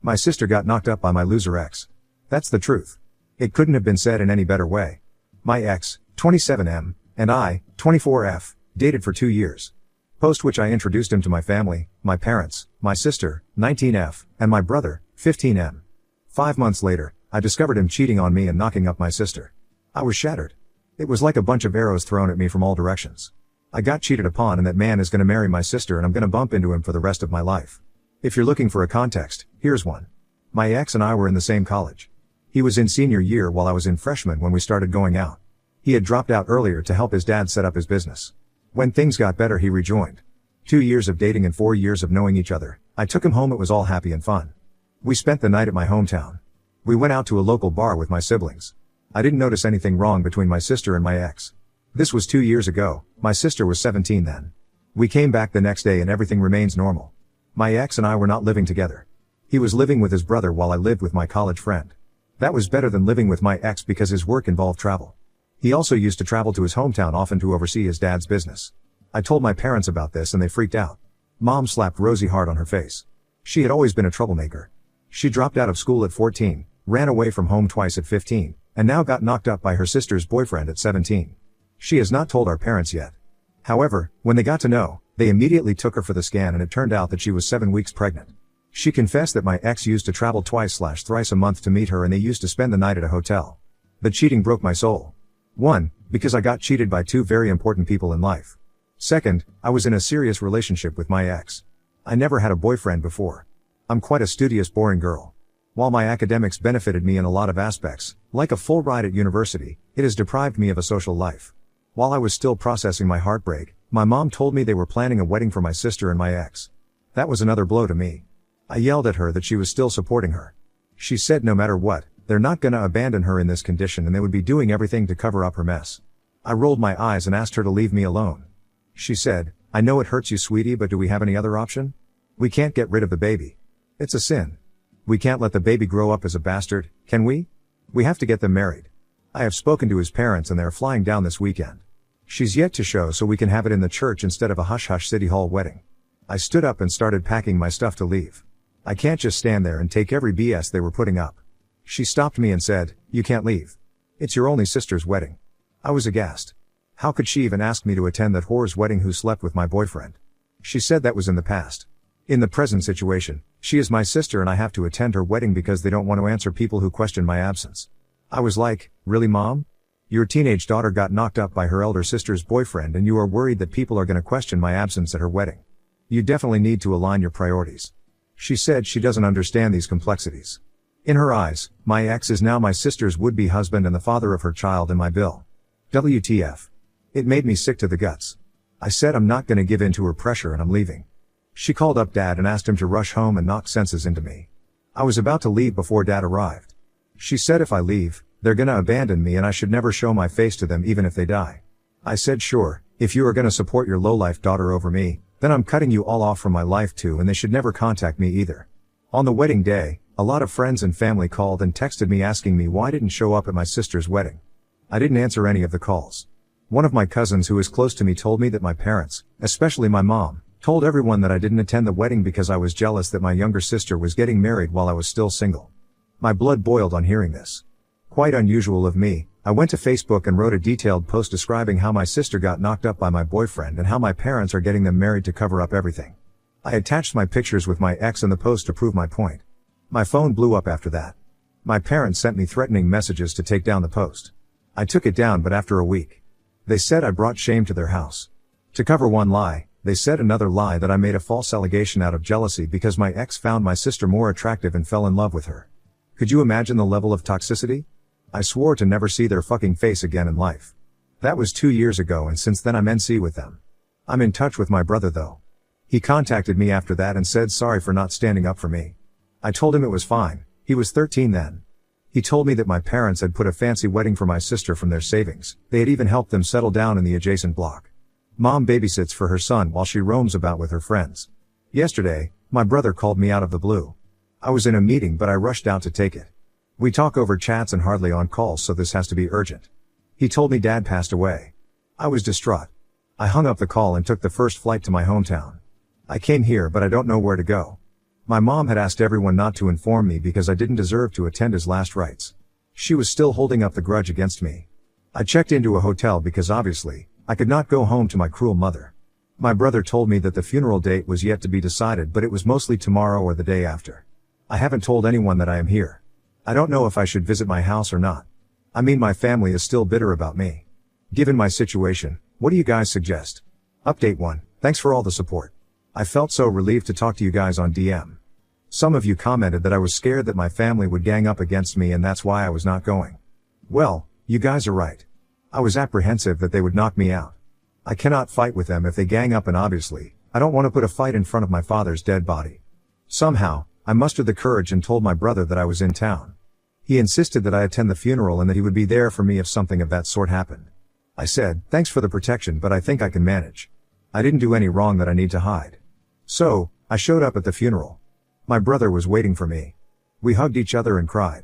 My sister got knocked up by my loser ex. That's the truth. It couldn't have been said in any better way. My ex, 27M, and I, 24F, dated for 2 years. Post which I introduced him to my family, my parents, my sister, 19F, and my brother, 15M. 5 months later, I discovered him cheating on me and knocking up my sister. I was shattered. It was like a bunch of arrows thrown at me from all directions. I got cheated upon, and that man is gonna marry my sister, and I'm gonna bump into him for the rest of my life. If you're looking for a context, here's one. My ex and I were in the same college. He was in senior year while I was in freshman when we started going out. He had dropped out earlier to help his dad set up his business. When things got better, he rejoined. 2 years of dating and 4 years of knowing each other. I took him home. It was all happy and fun. We spent the night at my hometown. We went out to a local bar with my siblings. I didn't notice anything wrong between my sister and my ex. This was 2 years ago. My sister was 17 then. We came back the next day and everything remains normal. My ex and I were not living together. He was living with his brother while I lived with my college friend. That was better than living with my ex because his work involved travel. He also used to travel to his hometown often to oversee his dad's business. I told my parents about this and they freaked out. Mom slapped Rosie hard on her face. She had always been a troublemaker. She dropped out of school at 14, ran away from home twice at 15, and now got knocked up by her sister's boyfriend at 17. She has not told our parents yet. However, when they got to know, they immediately took her for the scan and it turned out that she was 7 weeks pregnant. She confessed that my ex used to travel twice/thrice a month to meet her and they used to spend the night at a hotel. The cheating broke my soul. 1. Because I got cheated by 2 very important people in life. 2nd, I was in a serious relationship with my ex. I never had a boyfriend before. I'm quite a studious, boring girl. While my academics benefited me in a lot of aspects, like a full ride at university, it has deprived me of a social life. While I was still processing my heartbreak, my mom told me they were planning a wedding for my sister and my ex. That was another blow to me. I yelled at her that she was still supporting her. She said no matter what, they're not gonna abandon her in this condition and they would be doing everything to cover up her mess. I rolled my eyes and asked her to leave me alone. She said, I know it hurts you, sweetie, but do we have any other option? We can't get rid of the baby. It's a sin. We can't let the baby grow up as a bastard, can we? We have to get them married. I have spoken to his parents and they're flying down this weekend. She's yet to show so we can have it in the church instead of a hush-hush city hall wedding. I stood up and started packing my stuff to leave. I can't just stand there and take every BS they were putting up. She stopped me and said, you can't leave. It's your only sister's wedding. I was aghast. How could she even ask me to attend that whore's wedding who slept with my boyfriend? She said that was in the past. In the present situation, she is my sister and I have to attend her wedding because they don't want to answer people who question my absence. I was like, really, Mom? Your teenage daughter got knocked up by her elder sister's boyfriend and you are worried that people are going to question my absence at her wedding. You definitely need to align your priorities. She said she doesn't understand these complexities. In her eyes, my ex is now my sister's would-be husband and the father of her child and my bill. WTF. It made me sick to the guts. I said I'm not gonna give in to her pressure and I'm leaving. She called up Dad and asked him to rush home and knock senses into me. I was about to leave before Dad arrived. She said if I leave, they're gonna abandon me and I should never show my face to them even if they die. I said sure, if you are gonna support your low-life daughter over me, then I'm cutting you all off from my life too and they should never contact me either. On the wedding day, a lot of friends and family called and texted me asking me why I didn't show up at my sister's wedding. I didn't answer any of the calls. One of my cousins who is close to me told me that my parents, especially my mom, told everyone that I didn't attend the wedding because I was jealous that my younger sister was getting married while I was still single. My blood boiled on hearing this. Quite unusual of me, I went to Facebook and wrote a detailed post describing how my sister got knocked up by my boyfriend and how my parents are getting them married to cover up everything. I attached my pictures with my ex in the post to prove my point. My phone blew up after that. My parents sent me threatening messages to take down the post. I took it down but after a week. They said I brought shame to their house. To cover one lie, they said another lie that I made a false allegation out of jealousy because my ex found my sister more attractive and fell in love with her. Could you imagine the level of toxicity? I swore to never see their fucking face again in life. That was 2 years ago and since then I'm NC with them. I'm in touch with my brother though. He contacted me after that and said sorry for not standing up for me. I told him it was fine, he was 13 then. He told me that my parents had put a fancy wedding for my sister from their savings, they had even helped them settle down in the adjacent block. Mom babysits for her son while she roams about with her friends. Yesterday, my brother called me out of the blue. I was in a meeting but I rushed out to take it. We talk over chats and hardly on calls so this has to be urgent. He told me Dad passed away. I was distraught. I hung up the call and took the first flight to my hometown. I came here but I don't know where to go. My mom had asked everyone not to inform me because I didn't deserve to attend his last rites. She was still holding up the grudge against me. I checked into a hotel because obviously, I could not go home to my cruel mother. My brother told me that the funeral date was yet to be decided, but it was mostly tomorrow or the day after. I haven't told anyone that I am here. I don't know if I should visit my house or not. I mean, my family is still bitter about me. Given my situation, what do you guys suggest? Update 1. Thanks for all the support. I felt so relieved to talk to you guys on DM. Some of you commented that I was scared that my family would gang up against me and that's why I was not going. Well, you guys are right. I was apprehensive that they would knock me out. I cannot fight with them if they gang up, and obviously, I don't want to put a fight in front of my father's dead body. Somehow, I mustered the courage and told my brother that I was in town. He insisted that I attend the funeral and that he would be there for me if something of that sort happened. I said, thanks for the protection, but I think I can manage. I didn't do any wrong that I need to hide. So, I showed up at the funeral. My brother was waiting for me. We hugged each other and cried.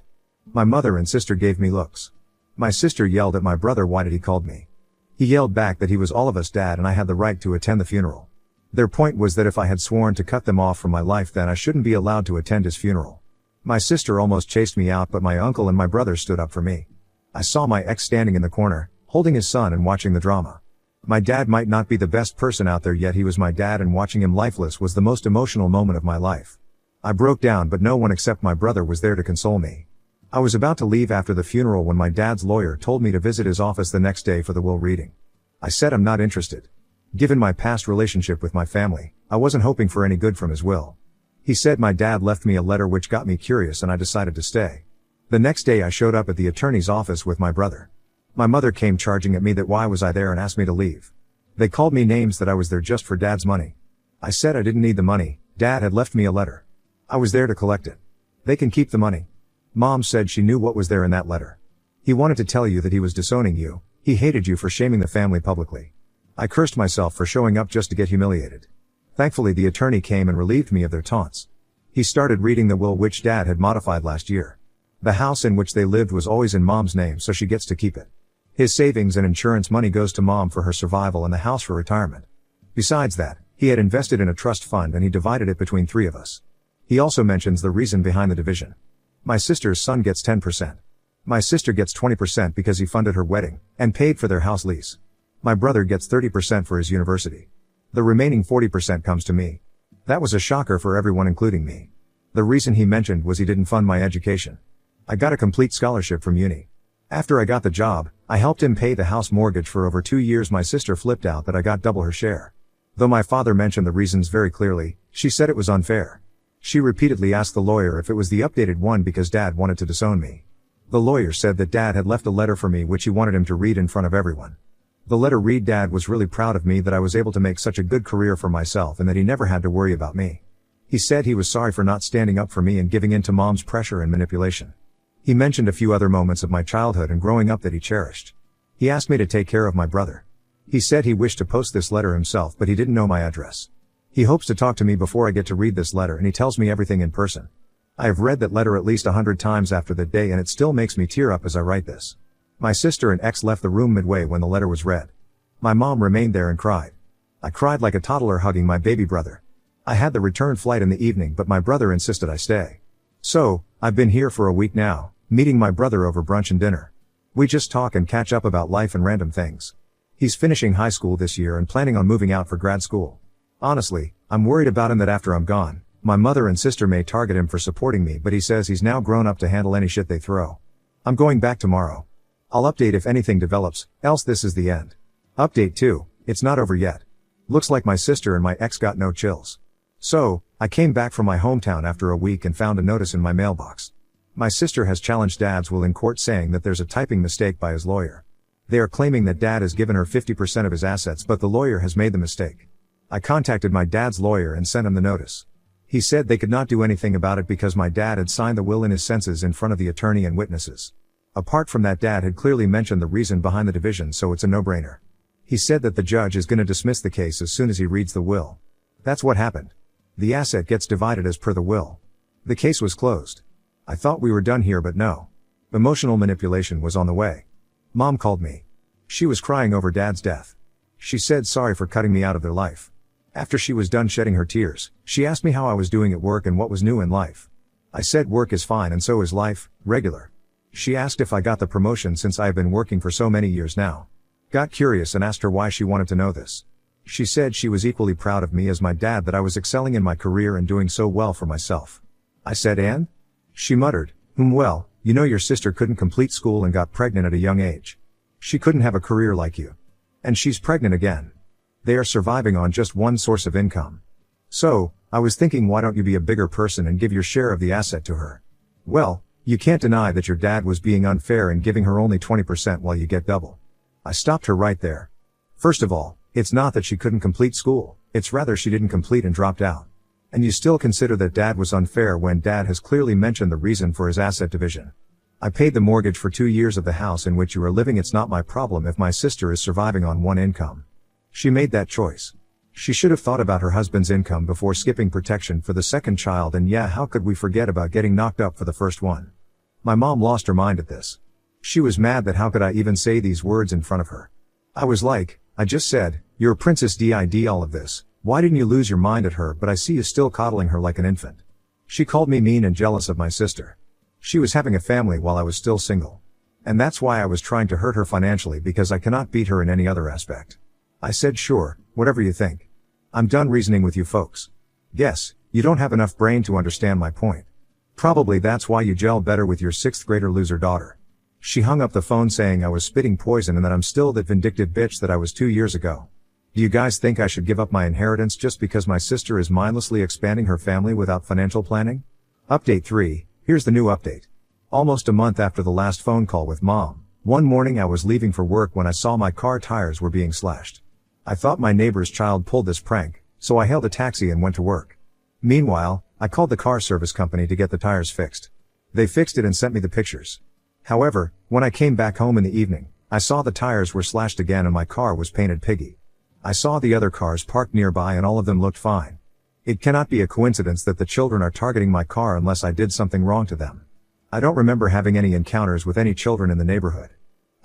My mother and sister gave me looks. My sister yelled at my brother why did he called me. He yelled back that he was all of us dad and I had the right to attend the funeral. Their point was that if I had sworn to cut them off from my life then I shouldn't be allowed to attend his funeral. My sister almost chased me out, but my uncle and my brother stood up for me. I saw my ex standing in the corner, holding his son and watching the drama. My dad might not be the best person out there, yet he was my dad, and watching him lifeless was the most emotional moment of my life. I broke down, but no one except my brother was there to console me. I was about to leave after the funeral when my dad's lawyer told me to visit his office the next day for the will reading. I said I'm not interested. Given my past relationship with my family, I wasn't hoping for any good from his will. He said my dad left me a letter which got me curious and I decided to stay. The next day I showed up at the attorney's office with my brother. My mother came charging at me that why was I there and asked me to leave. They called me names, that I was there just for dad's money. I said I didn't need the money, dad had left me a letter. I was there to collect it. They can keep the money. Mom said she knew what was there in that letter. He wanted to tell you that he was disowning you, he hated you for shaming the family publicly. I cursed myself for showing up just to get humiliated. Thankfully the attorney came and relieved me of their taunts. He started reading the will which dad had modified last year. The house in which they lived was always in mom's name, so she gets to keep it. His savings and insurance money goes to mom for her survival and the house for retirement. Besides that, he had invested in a trust fund and he divided it between 3 of us. He also mentions the reason behind the division. My sister's son gets 10%. My sister gets 20% because he funded her wedding and paid for their house lease. My brother gets 30% for his university. The remaining 40% comes to me. That was a shocker for everyone, including me. The reason he mentioned was he didn't fund my education. I got a complete scholarship from uni. After I got the job, I helped him pay the house mortgage for over 2 years. My sister flipped out that I got double her share. Though my father mentioned the reasons very clearly, she said it was unfair. She repeatedly asked the lawyer if it was the updated one because dad wanted to disown me. The lawyer said that dad had left a letter for me which he wanted him to read in front of everyone. The letter read, dad was really proud of me that I was able to make such a good career for myself and that he never had to worry about me. He said he was sorry for not standing up for me and giving in to mom's pressure and manipulation. He mentioned a few other moments of my childhood and growing up that he cherished. He asked me to take care of my brother. He said he wished to post this letter himself, but he didn't know my address. He hopes to talk to me before I get to read this letter, and he tells me everything in person. I have read that letter at least 100 times after that day, and it still makes me tear up as I write this. My sister and ex left the room midway when the letter was read. My mom remained there and cried. I cried like a toddler hugging my baby brother. I had the return flight in the evening, but my brother insisted I stay. So, I've been here for a week now, meeting my brother over brunch and dinner. We just talk and catch up about life and random things. He's finishing high school this year and planning on moving out for grad school. Honestly, I'm worried about him that after I'm gone, my mother and sister may target him for supporting me, but he says he's now grown up to handle any shit they throw. I'm going back tomorrow. I'll update if anything develops, else this is the end. Update 2, it's not over yet. Looks like my sister and my ex got no chills. So, I came back from my hometown after a week and found a notice in my mailbox. My sister has challenged dad's will in court, saying that there's a typing mistake by his lawyer. They are claiming that dad has given her 50% of his assets, but the lawyer has made the mistake. I contacted my dad's lawyer and sent him the notice. He said they could not do anything about it because my dad had signed the will in his senses in front of the attorney and witnesses. Apart from that, dad had clearly mentioned the reason behind the division, so it's a no-brainer. He said that the judge is going to dismiss the case as soon as he reads the will. That's what happened. The asset gets divided as per the will. The case was closed. I thought we were done here, but no. Emotional manipulation was on the way. Mom called me. She was crying over dad's death. She said sorry for cutting me out of their life. After she was done shedding her tears, she asked me how I was doing at work and what was new in life. I said work is fine and so is life, regular. She asked if I got the promotion since I have been working for so many years now. Got curious and asked her why she wanted to know this. She said she was equally proud of me as my dad that I was excelling in my career and doing so well for myself. I said, and? She muttered, well, you know your sister couldn't complete school and got pregnant at a young age. She couldn't have a career like you. And she's pregnant again. They are surviving on just one source of income. So, I was thinking why don't you be a bigger person and give your share of the asset to her? Well, you can't deny that your dad was being unfair and giving her only 20% while you get double. I stopped her right there. First of all, it's not that she couldn't complete school, it's rather she didn't complete and dropped out. And you still consider that dad was unfair when dad has clearly mentioned the reason for his asset division. I paid the mortgage for 2 years of the house in which you are living. It's not my problem if my sister is surviving on one income. She made that choice. She should have thought about her husband's income before skipping protection for the second child, and yeah, how could we forget about getting knocked up for the first one? My mom lost her mind at this. She was mad that how could I even say these words in front of her. I was like, I just said, you're a princess did all of this, why didn't you lose your mind at her? But I see you still coddling her like an infant. She called me mean and jealous of my sister. She was having a family while I was still single. And that's why I was trying to hurt her financially, because I cannot beat her in any other aspect. I said sure, whatever you think. I'm done reasoning with you folks. Guess, you don't have enough brain to understand my point. Probably that's why you gel better with your 6th grader loser daughter. She hung up the phone saying I was spitting poison and that I'm still that vindictive bitch that I was 2 years ago. Do you guys think I should give up my inheritance just because my sister is mindlessly expanding her family without financial planning? Update 3, here's the new update. Almost a month after the last phone call with mom, one morning I was leaving for work when I saw my car tires were being slashed. I thought my neighbor's child pulled this prank, so I hailed a taxi and went to work. Meanwhile, I called the car service company to get the tires fixed. They fixed it and sent me the pictures. However, when I came back home in the evening, I saw the tires were slashed again and my car was painted piggy. I saw the other cars parked nearby and all of them looked fine. It cannot be a coincidence that the children are targeting my car unless I did something wrong to them. I don't remember having any encounters with any children in the neighborhood.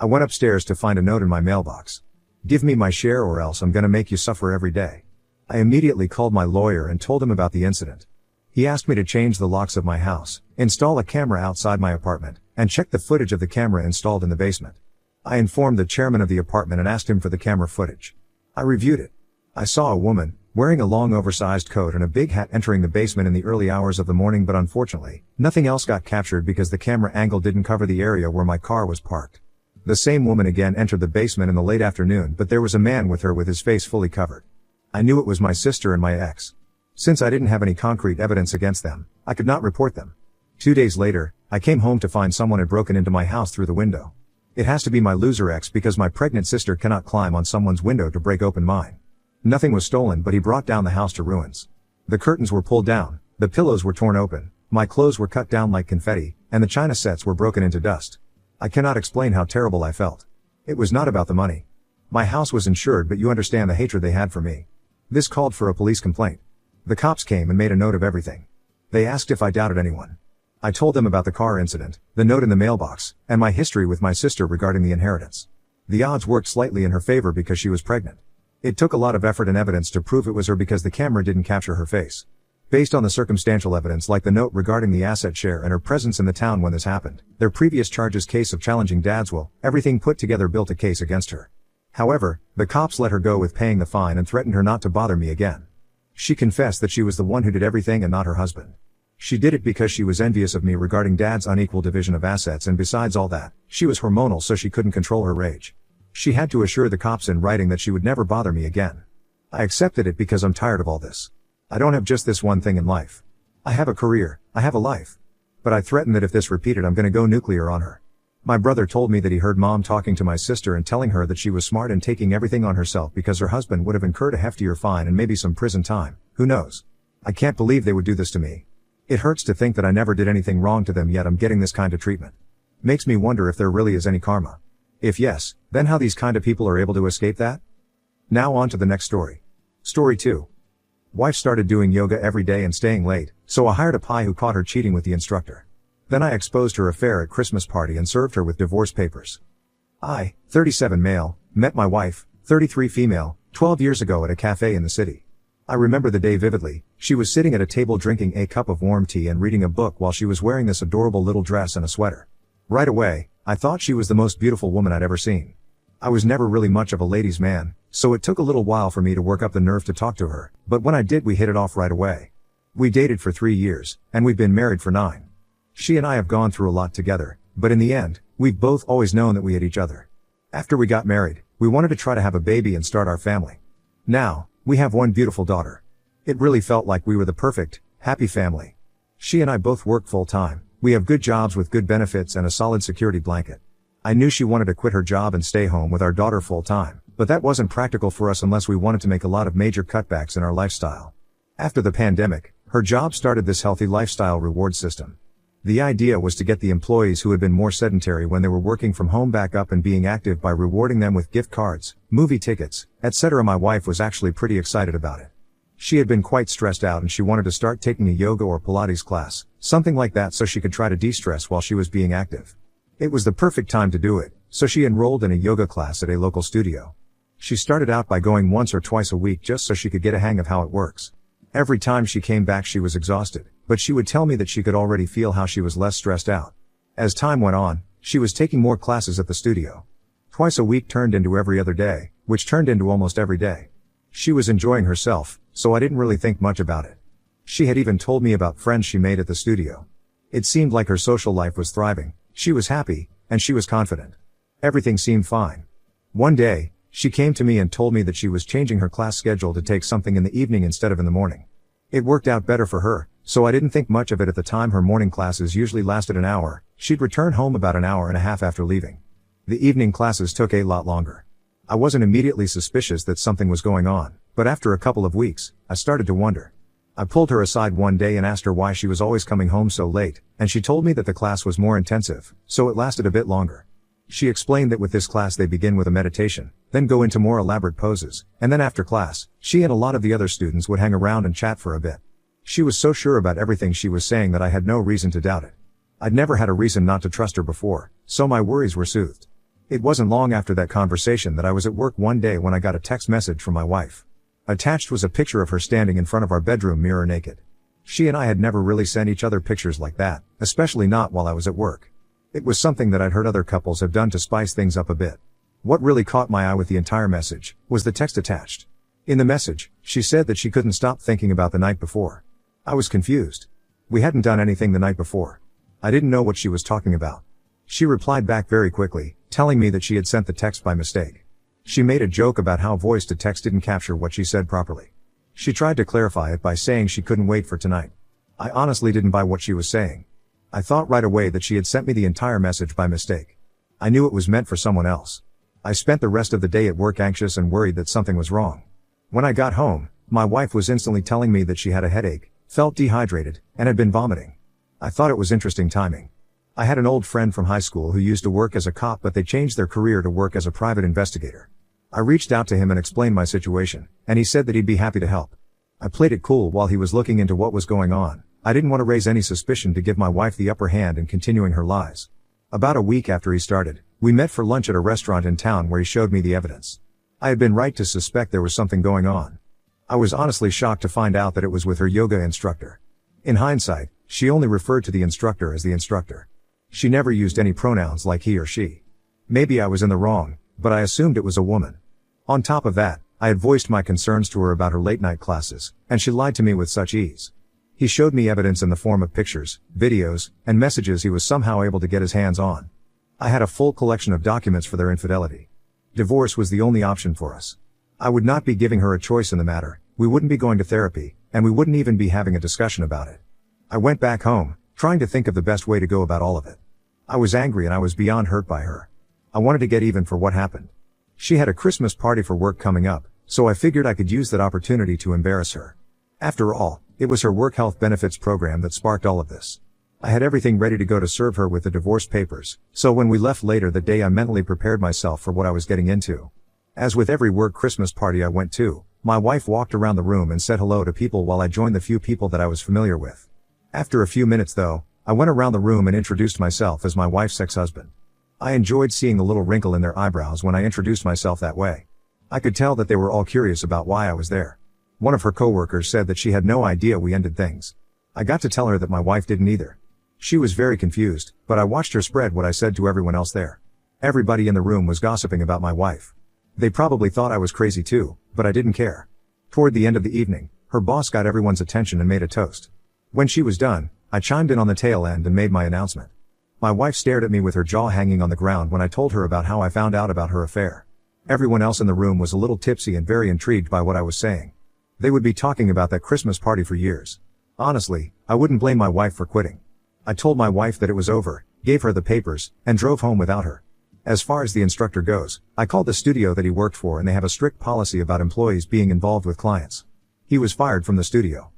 I went upstairs to find a note in my mailbox. Give me my share or else I'm gonna make you suffer every day. I immediately called my lawyer and told him about the incident. He asked me to change the locks of my house, install a camera outside my apartment, and check the footage of the camera installed in the basement. I informed the chairman of the apartment and asked him for the camera footage. I reviewed it. I saw a woman, wearing a long oversized coat and a big hat entering the basement in the early hours of the morning, but unfortunately, nothing else got captured because the camera angle didn't cover the area where my car was parked. The same woman again entered the basement in the late afternoon, but there was a man with her with his face fully covered. I knew it was my sister and my ex. Since I didn't have any concrete evidence against them, I could not report them. 2 days later, I came home to find someone had broken into my house through the window. It has to be my loser ex because my pregnant sister cannot climb on someone's window to break open mine. Nothing was stolen, but he brought down the house to ruins. The curtains were pulled down, the pillows were torn open, my clothes were cut down like confetti, and the china sets were broken into dust. I cannot explain how terrible I felt. It was not about the money. My house was insured, but you understand the hatred they had for me. This called for a police complaint. The cops came and made a note of everything. They asked if I doubted anyone. I told them about the car incident, the note in the mailbox, and my history with my sister regarding the inheritance. The odds worked slightly in her favor because she was pregnant. It took a lot of effort and evidence to prove it was her because the camera didn't capture her face. Based on the circumstantial evidence like the note regarding the asset share and her presence in the town when this happened, their previous charges case of challenging dad's will, everything put together built a case against her. However, the cops let her go with paying the fine and threatened her not to bother me again. She confessed that she was the one who did everything and not her husband. She did it because she was envious of me regarding dad's unequal division of assets, and besides all that, she was hormonal so she couldn't control her rage. She had to assure the cops in writing that she would never bother me again. I accepted it because I'm tired of all this. I don't have just this one thing in life. I have a career, I have a life. But I threatened that if this repeated I'm gonna go nuclear on her. My brother told me that he heard mom talking to my sister and telling her that she was smart and taking everything on herself because her husband would have incurred a heftier fine and maybe some prison time, who knows. I can't believe they would do this to me. It hurts to think that I never did anything wrong to them yet I'm getting this kind of treatment. Makes me wonder if there really is any karma. If yes, then how these kind of people are able to escape that? Now on to the next story. Story 2. Wife started doing yoga every day and staying late, so I hired a pie who caught her cheating with the instructor. Then I exposed her affair at Christmas party and served her with divorce papers. I, 37 male, met my wife, 33 female, 12 years ago at a cafe in the city. I remember the day vividly. She was sitting at a table drinking a cup of warm tea and reading a book while she was wearing this adorable little dress and a sweater. Right away, I thought she was the most beautiful woman I'd ever seen. I was never really much of a ladies' man, so it took a little while for me to work up the nerve to talk to her, but when I did, we hit it off right away. We dated for 3 years, and we've been married for 9. She and I have gone through a lot together, but in the end, we've both always known that we had each other. After we got married, we wanted to try to have a baby and start our family. Now, we have one beautiful daughter. It really felt like we were the perfect, happy family. She and I both work full-time. We have good jobs with good benefits and a solid security blanket. I knew she wanted to quit her job and stay home with our daughter full-time, but that wasn't practical for us unless we wanted to make a lot of major cutbacks in our lifestyle. After the pandemic, her job started this healthy lifestyle reward system. The idea was to get the employees who had been more sedentary when they were working from home back up and being active by rewarding them with gift cards, movie tickets, etc. My wife was actually pretty excited about it. She had been quite stressed out and she wanted to start taking a yoga or Pilates class, something like that, so she could try to de-stress while she was being active. It was the perfect time to do it, so she enrolled in a yoga class at a local studio. She started out by going once or twice a week just so she could get a hang of how it works. Every time she came back she was exhausted, but she would tell me that she could already feel how she was less stressed out. As time went on, she was taking more classes at the studio. Twice a week turned into every other day, which turned into almost every day. She was enjoying herself, so I didn't really think much about it. She had even told me about friends she made at the studio. It seemed like her social life was thriving, she was happy, and she was confident. Everything seemed fine. One day, she came to me and told me that she was changing her class schedule to take something in the evening instead of in the morning. It worked out better for her, so I didn't think much of it at the time. Her morning classes usually lasted an hour. She'd return home about an hour and a half after leaving. The evening classes took a lot longer. I wasn't immediately suspicious that something was going on, but after a couple of weeks, I started to wonder. I pulled her aside one day and asked her why she was always coming home so late, and she told me that the class was more intensive, so it lasted a bit longer. She explained that with this class they begin with a meditation, then go into more elaborate poses, and then after class, she and a lot of the other students would hang around and chat for a bit. She was so sure about everything she was saying that I had no reason to doubt it. I'd never had a reason not to trust her before, so my worries were soothed. It wasn't long after that conversation that I was at work one day when I got a text message from my wife. Attached was a picture of her standing in front of our bedroom mirror naked. She and I had never really sent each other pictures like that, especially not while I was at work. It was something that I'd heard other couples have done to spice things up a bit. What really caught my eye with the entire message was the text attached. In the message, she said that she couldn't stop thinking about the night before. I was confused. We hadn't done anything the night before. I didn't know what she was talking about. She replied back very quickly, telling me that she had sent the text by mistake. She made a joke about how voice to text didn't capture what she said properly. She tried to clarify it by saying she couldn't wait for tonight. I honestly didn't buy what she was saying. I thought right away that she had sent me the entire message by mistake. I knew it was meant for someone else. I spent the rest of the day at work anxious and worried that something was wrong. When I got home, my wife was instantly telling me that she had a headache, felt dehydrated, and had been vomiting. I thought it was interesting timing. I had an old friend from high school who used to work as a cop, but they changed their career to work as a private investigator. I reached out to him and explained my situation, and he said that he'd be happy to help. I played it cool while he was looking into what was going on. I didn't want to raise any suspicion to give my wife the upper hand in continuing her lies. About a week after he started, we met for lunch at a restaurant in town where he showed me the evidence. I had been right to suspect there was something going on. I was honestly shocked to find out that it was with her yoga instructor. In hindsight, she only referred to the instructor as the instructor. She never used any pronouns like he or she. Maybe I was in the wrong, but I assumed it was a woman. On top of that, I had voiced my concerns to her about her late-night classes, and she lied to me with such ease. He showed me evidence in the form of pictures, videos, and messages he was somehow able to get his hands on. I had a full collection of documents for their infidelity. Divorce was the only option for us. I would not be giving her a choice in the matter, we wouldn't be going to therapy, and we wouldn't even be having a discussion about it. I went back home, trying to think of the best way to go about all of it. I was angry and I was beyond hurt by her. I wanted to get even for what happened. She had a Christmas party for work coming up, so I figured I could use that opportunity to embarrass her. After all, it was her work health benefits program that sparked all of this. I had everything ready to go to serve her with the divorce papers, so when we left later that day I mentally prepared myself for what I was getting into. As with every work Christmas party I went to, my wife walked around the room and said hello to people while I joined the few people that I was familiar with. After a few minutes though, I went around the room and introduced myself as my wife's ex-husband. I enjoyed seeing the little wrinkle in their eyebrows when I introduced myself that way. I could tell that they were all curious about why I was there. One of her coworkers said that she had no idea we ended things. I got to tell her that my wife didn't either. She was very confused, but I watched her spread what I said to everyone else there. Everybody in the room was gossiping about my wife. They probably thought I was crazy too, but I didn't care. Toward the end of the evening, her boss got everyone's attention and made a toast. When she was done, I chimed in on the tail end and made my announcement. My wife stared at me with her jaw hanging on the ground when I told her about how I found out about her affair. Everyone else in the room was a little tipsy and very intrigued by what I was saying. They would be talking about that Christmas party for years. Honestly, I wouldn't blame my wife for quitting. I told my wife that it was over, gave her the papers, and drove home without her. As far as the instructor goes, I called the studio that he worked for and they have a strict policy about employees being involved with clients. He was fired from the studio.